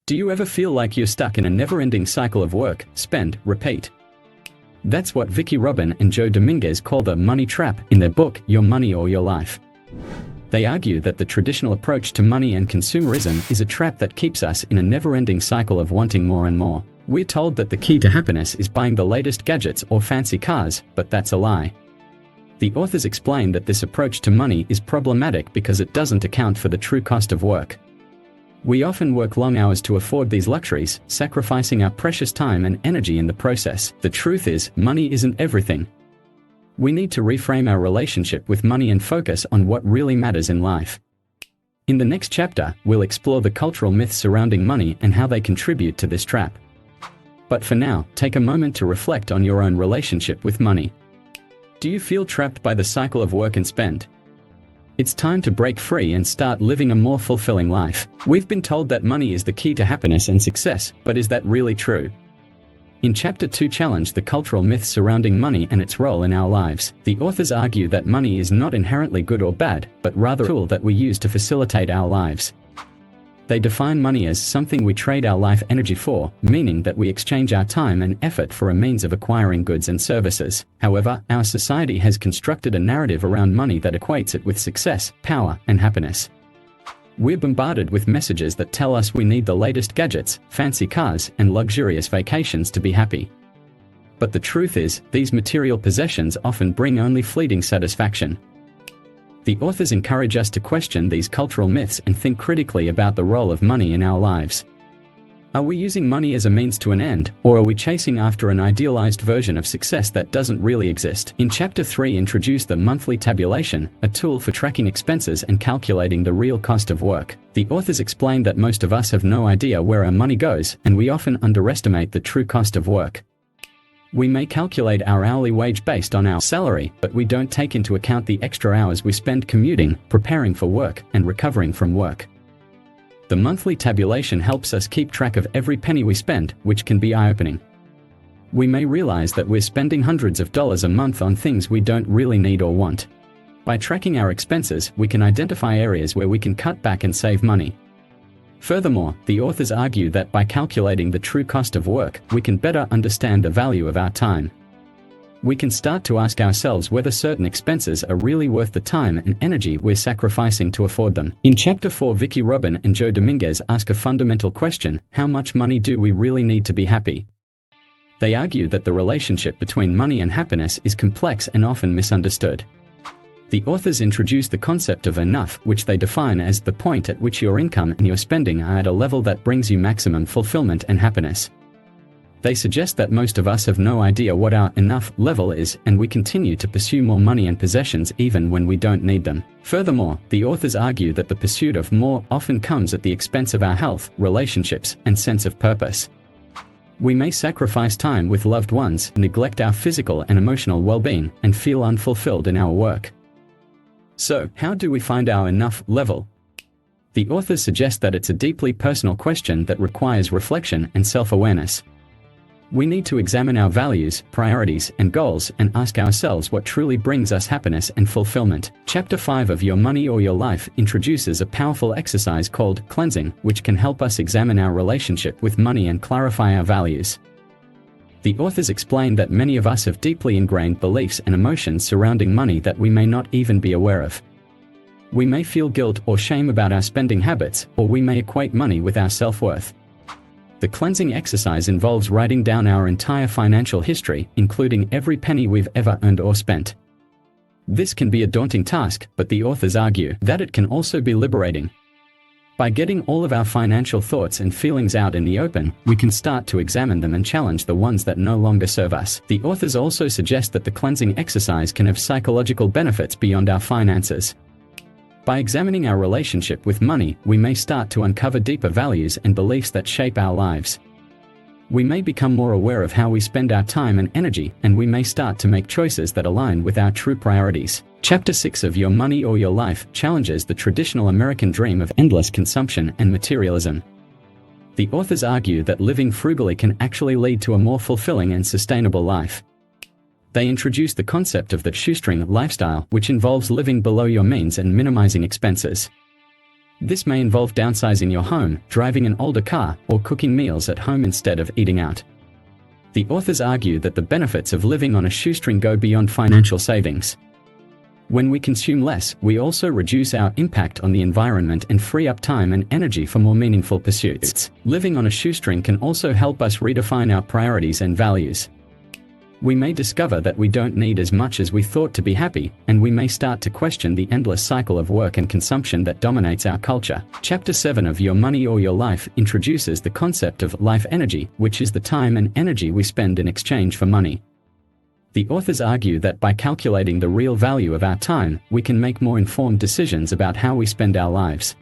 Do you ever feel like you're stuck in a never-ending cycle of work, spend, repeat? That's what Vicki and Joe Dominguez call the money trap in their book, Your Money or Your Life. They argue that the traditional approach to money and consumerism is a trap that keeps us in a never-ending cycle of wanting more and more. We're told that the key to happiness is buying the latest gadgets or fancy cars, but that's a lie. The authors explain that this approach to money is problematic because it doesn't account for the true cost of work. We often work long hours to afford these luxuries, sacrificing our precious time and energy in the process. The truth is, money isn't everything. We need to reframe our relationship with money and focus on what really matters in life. In the next chapter, we'll explore the cultural myths surrounding money and how they contribute to this trap. But for now, take a moment to reflect on your own relationship with money. Do you feel trapped by the cycle of work and spend? It's time to break free and start living a more fulfilling life. We've been told that money is the key to happiness and success, but is that really true? In Chapter 2, challenge the cultural myths surrounding money and its role in our lives. The authors argue that money is not inherently good or bad, but rather a tool that we use to facilitate our lives. They define money as something we trade our life energy for, meaning that we exchange our time and effort for a means of acquiring goods and services. However, our society has constructed a narrative around money that equates it with success, power, and happiness. We're bombarded with messages that tell us we need the latest gadgets, fancy cars, and luxurious vacations to be happy. But the truth is, these material possessions often bring only fleeting satisfaction. The authors encourage us to question these cultural myths and think critically about the role of money in our lives. Are we using money as a means to an end, or are we chasing after an idealized version of success that doesn't really exist? In Chapter 3, introduce the monthly tabulation, a tool for tracking expenses and calculating the real cost of work. The authors explain that most of us have no idea where our money goes, and we often underestimate the true cost of work. We may calculate our hourly wage based on our salary, but we don't take into account the extra hours we spend commuting, preparing for work, and recovering from work. The monthly tabulation helps us keep track of every penny we spend, which can be eye-opening. We may realize that we're spending hundreds of dollars a month on things we don't really need or want. By tracking our expenses, we can identify areas where we can cut back and save money. Furthermore, the authors argue that by calculating the true cost of work, we can better understand the value of our time. We can start to ask ourselves whether certain expenses are really worth the time and energy we're sacrificing to afford them. In Chapter 4, Vicki and Joe Dominguez ask a fundamental question: how much money do we really need to be happy? They argue that the relationship between money and happiness is complex and often misunderstood. The authors introduce the concept of enough, which they define as the point at which your income and your spending are at a level that brings you maximum fulfillment and happiness. They suggest that most of us have no idea what our enough level is, and we continue to pursue more money and possessions even when we don't need them. Furthermore, the authors argue that the pursuit of more often comes at the expense of our health, relationships, and sense of purpose. We may sacrifice time with loved ones, neglect our physical and emotional well-being, and feel unfulfilled in our work. So, how do we find our enough level? The authors suggest that it's a deeply personal question that requires reflection and self-awareness. We need to examine our values, priorities, and goals and ask ourselves what truly brings us happiness and fulfillment. Chapter 5 of Your Money or Your Life introduces a powerful exercise called cleansing, which can help us examine our relationship with money and clarify our values. The authors explain that many of us have deeply ingrained beliefs and emotions surrounding money that we may not even be aware of. We may feel guilt or shame about our spending habits, or we may equate money with our self-worth. The cleansing exercise involves writing down our entire financial history, including every penny we've ever earned or spent. This can be a daunting task, but the authors argue that it can also be liberating. By getting all of our financial thoughts and feelings out in the open, we can start to examine them and challenge the ones that no longer serve us. The authors also suggest that the cleansing exercise can have psychological benefits beyond our finances. By examining our relationship with money, we may start to uncover deeper values and beliefs that shape our lives. We may become more aware of how we spend our time and energy, and we may start to make choices that align with our true priorities. Chapter 6 of Your Money or Your Life challenges the traditional American dream of endless consumption and materialism. The authors argue that living frugally can actually lead to a more fulfilling and sustainable life. They introduce the concept of the shoestring lifestyle, which involves living below your means and minimizing expenses. This may involve downsizing your home, driving an older car, or cooking meals at home instead of eating out. The authors argue that the benefits of living on a shoestring go beyond financial savings. When we consume less, we also reduce our impact on the environment and free up time and energy for more meaningful pursuits. Living on a shoestring can also help us redefine our priorities and values. We may discover that we don't need as much as we thought to be happy, and we may start to question the endless cycle of work and consumption that dominates our culture. Chapter 7 of Your Money or Your Life introduces the concept of life energy, which is the time and energy we spend in exchange for money. The authors argue that by calculating the real value of our time, we can make more informed decisions about how we spend our lives.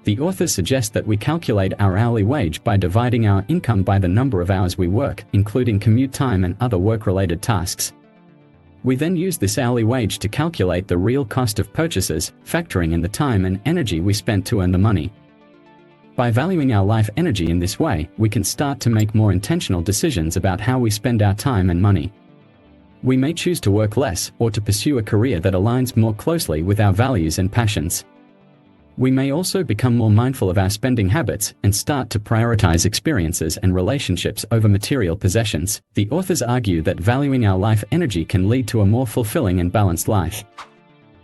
The authors suggest that we calculate our hourly wage by dividing our income by the number of hours we work, including commute time and other work-related tasks. We then use this hourly wage to calculate the real cost of purchases, factoring in the time and energy we spent to earn the money. By valuing our life energy in this way, we can start to make more intentional decisions about how we spend our time and money. We may choose to work less, or to pursue a career that aligns more closely with our values and passions. We may also become more mindful of our spending habits and start to prioritize experiences and relationships over material possessions. The authors argue that valuing our life energy can lead to a more fulfilling and balanced life.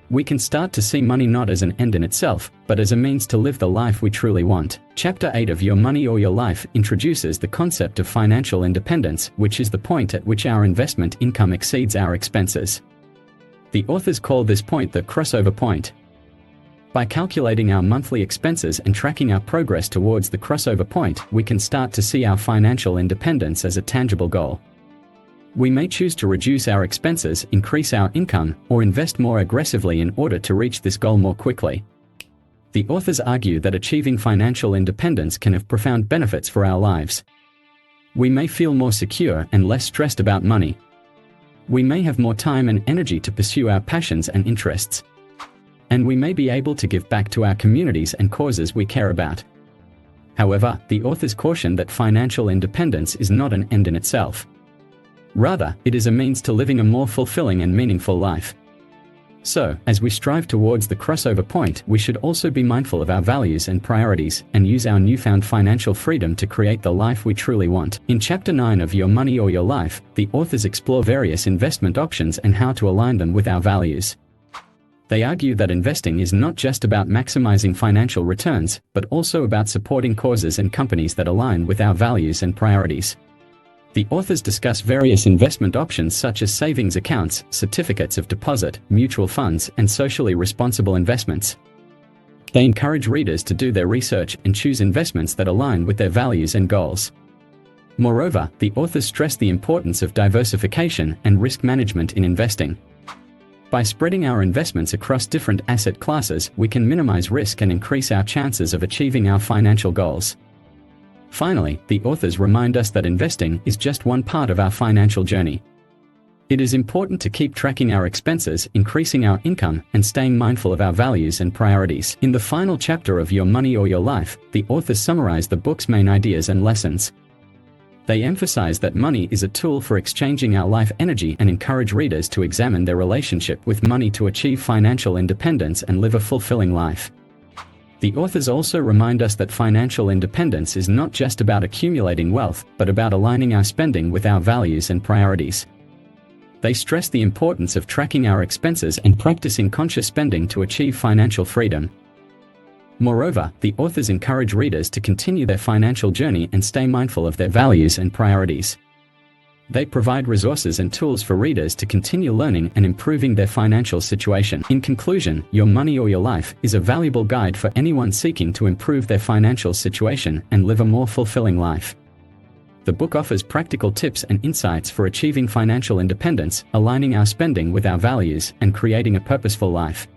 We can start to see money not as an end in itself, but as a means to live the life we truly want. Chapter 8 of Your Money or Your Life introduces the concept of financial independence, which is the point at which our investment income exceeds our expenses. The authors call this point the crossover point. By calculating our monthly expenses and tracking our progress towards the crossover point, we can start to see our financial independence as a tangible goal. We may choose to reduce our expenses, increase our income, or invest more aggressively in order to reach this goal more quickly. The authors argue that achieving financial independence can have profound benefits for our lives. We may feel more secure and less stressed about money. We may have more time and energy to pursue our passions and interests. And we may be able to give back to our communities and causes we care about. However, the authors caution that financial independence is not an end in itself. Rather, it is a means to living a more fulfilling and meaningful life. So, as we strive towards the crossover point, we should also be mindful of our values and priorities, and use our newfound financial freedom to create the life we truly want. In Chapter 9 of Your Money or Your Life, the authors explore various investment options and how to align them with our values. They argue that investing is not just about maximizing financial returns, but also about supporting causes and companies that align with our values and priorities. The authors discuss various investment options such as savings accounts, certificates of deposit, mutual funds, and socially responsible investments. They encourage readers to do their research and choose investments that align with their values and goals. Moreover, the authors stress the importance of diversification and risk management in investing. By spreading our investments across different asset classes, we can minimize risk and increase our chances of achieving our financial goals. Finally, the authors remind us that investing is just one part of our financial journey. It is important to keep tracking our expenses, increasing our income, and staying mindful of our values and priorities. In the final chapter of Your Money or Your Life, the authors summarize the book's main ideas and lessons. They emphasize that money is a tool for exchanging our life energy and encourage readers to examine their relationship with money to achieve financial independence and live a fulfilling life. The authors also remind us that financial independence is not just about accumulating wealth, but about aligning our spending with our values and priorities. They stress the importance of tracking our expenses and practicing conscious spending to achieve financial freedom. Moreover, the authors encourage readers to continue their financial journey and stay mindful of their values and priorities. They provide resources and tools for readers to continue learning and improving their financial situation. In conclusion, Your Money or Your Life is a valuable guide for anyone seeking to improve their financial situation and live a more fulfilling life. The book offers practical tips and insights for achieving financial independence, aligning our spending with our values, and creating a purposeful life.